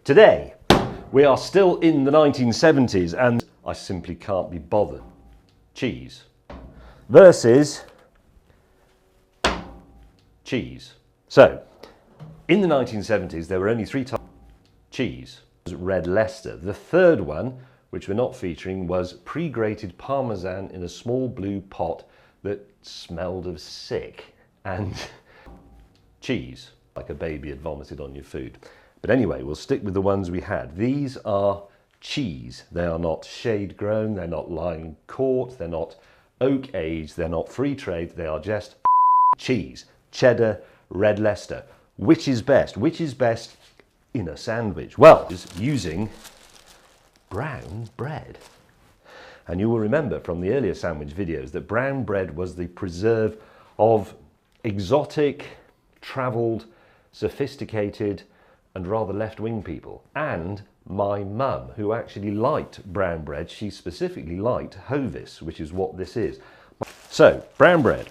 Today, we are still in the 1970s and I simply can't be bothered. Cheese versus cheese. So, in the 1970s, there were only 3 types of cheese. Red Leicester. The third one, which we're not featuring, was pre-grated Parmesan in a small blue pot that smelled of sick, and cheese, like a baby had vomited on your food. But anyway, we'll stick with the ones we had. These are cheese. They are not shade grown, they're not lime caught, they're not oak aged, they're not free trade, they are just cheese. Cheddar, Red Leicester. Which is best? Which is best in a sandwich? Well, is using brown bread. And you will remember from the earlier sandwich videos that brown bread was the preserve of exotic, travelled, sophisticated and rather left-wing people. And my mum, who actually liked brown bread, she specifically liked Hovis, which is what this is. So, brown bread.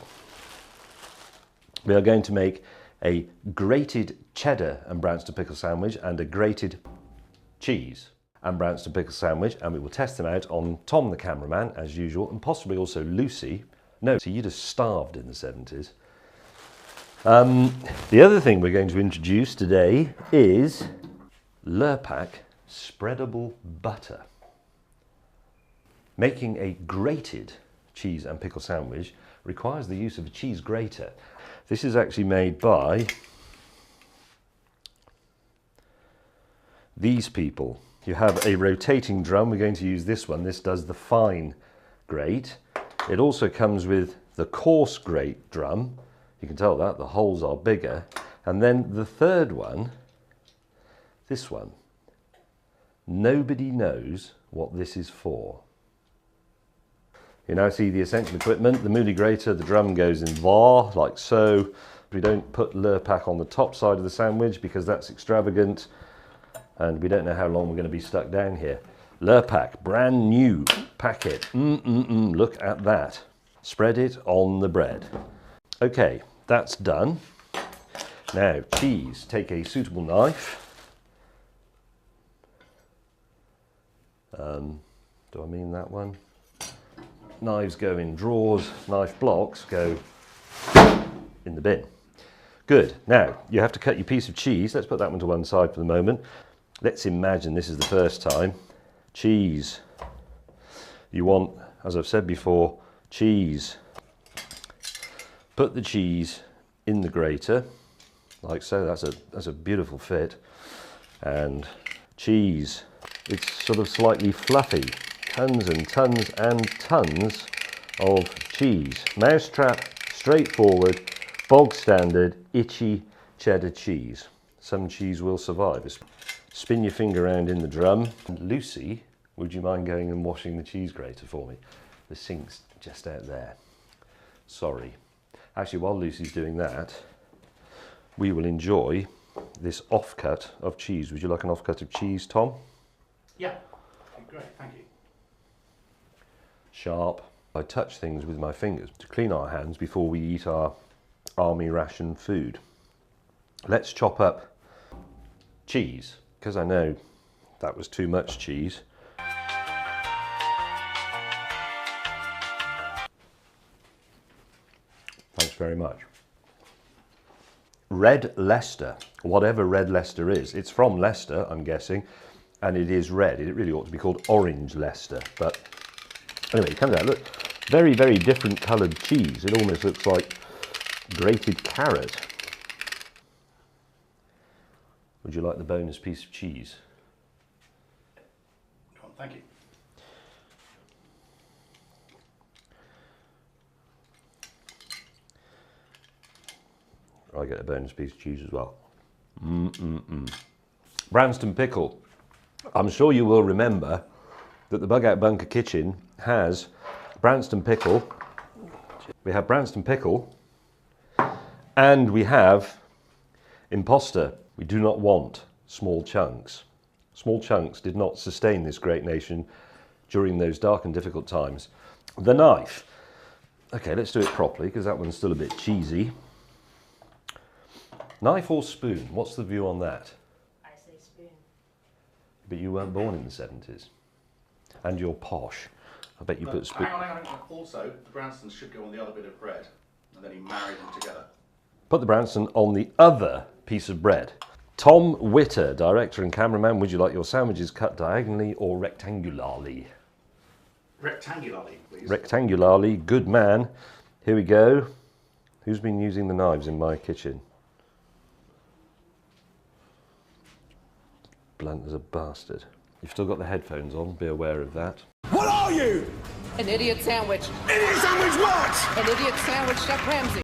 We are going to make a grated cheddar and Branston pickle sandwich and a grated cheese and Branston pickle sandwich, and we will test them out on Tom the cameraman as usual, and possibly also Lucy. No, so you'd have starved in the 70s. The other thing we're going to introduce today is Lurpak spreadable butter. Making a grated cheese and pickle sandwich requires the use of a cheese grater. This is actually made by these people. You have a rotating drum. We're going to use this one. This does the fine grate. It also comes with the coarse grate drum. You can tell that the holes are bigger. And then the third one, this one. Nobody knows what this is for. You now see the essential equipment, the Moody grater, the drum goes in there, like so. We don't put Lurpak on the top side of the sandwich because that's extravagant and we don't know how long we're going to be stuck down here. Lurpak, brand new packet. Look at that. Spread it on the bread. Okay, that's done. Now, cheese. Take a suitable knife. Do I mean that one? Knives go in drawers, knife blocks go in the bin. Good. Now, you have to cut your piece of cheese. Let's put that one to one side for the moment. Let's imagine this is the first time. Cheese. You want, as I've said before, cheese. Put the cheese in the grater, like so. That's a beautiful fit. And cheese. It's sort of slightly fluffy. Tons and tons and tons of cheese. Mousetrap, straightforward, bog standard, itchy cheddar cheese. Some cheese will survive. Spin your finger around in the drum. Lucy, would you mind going and washing the cheese grater for me? The sink's just out there. Sorry. Actually, while Lucy's doing that, we will enjoy this offcut of cheese. Would you like an offcut of cheese, Tom? Yeah, great, thank you. Sharp. I touch things with my fingers to clean our hands before we eat our army ration food. Let's chop up cheese, because I know that was too much cheese. Thanks very much. Red Leicester, whatever Red Leicester is, it's from Leicester, I'm guessing, and it is red. It really ought to be called Orange Leicester, but anyway, it comes out, look, very, very different coloured cheese. It almost looks like grated carrot. Would you like the bonus piece of cheese? Thank you. I get a bonus piece of cheese as well. Branston pickle. I'm sure you will remember that the Bug Out Bunker kitchen has Branston pickle. We have Branston pickle and we have imposter. We do not want small chunks. Small chunks did not sustain this great nation during those dark and difficult times. The knife. Okay, let's do it properly because that one's still a bit cheesy. Knife or spoon? What's the view on that? I say spoon. But you weren't born in the 70s. And you're posh. I bet you put spoon... Hang on. Also, the Bransons should go on the other bit of bread, and then he married them together. Put the Branson on the other piece of bread. Tom Witter, director and cameraman, would you like your sandwiches cut diagonally or rectangularly? Rectangularly, please. Rectangularly, good man. Here we go. Who's been using the knives in my kitchen? Blunt as a bastard. You've still got the headphones on, be aware of that. What are you? An idiot sandwich. Idiot sandwich what? An idiot sandwich, Chef Ramsay.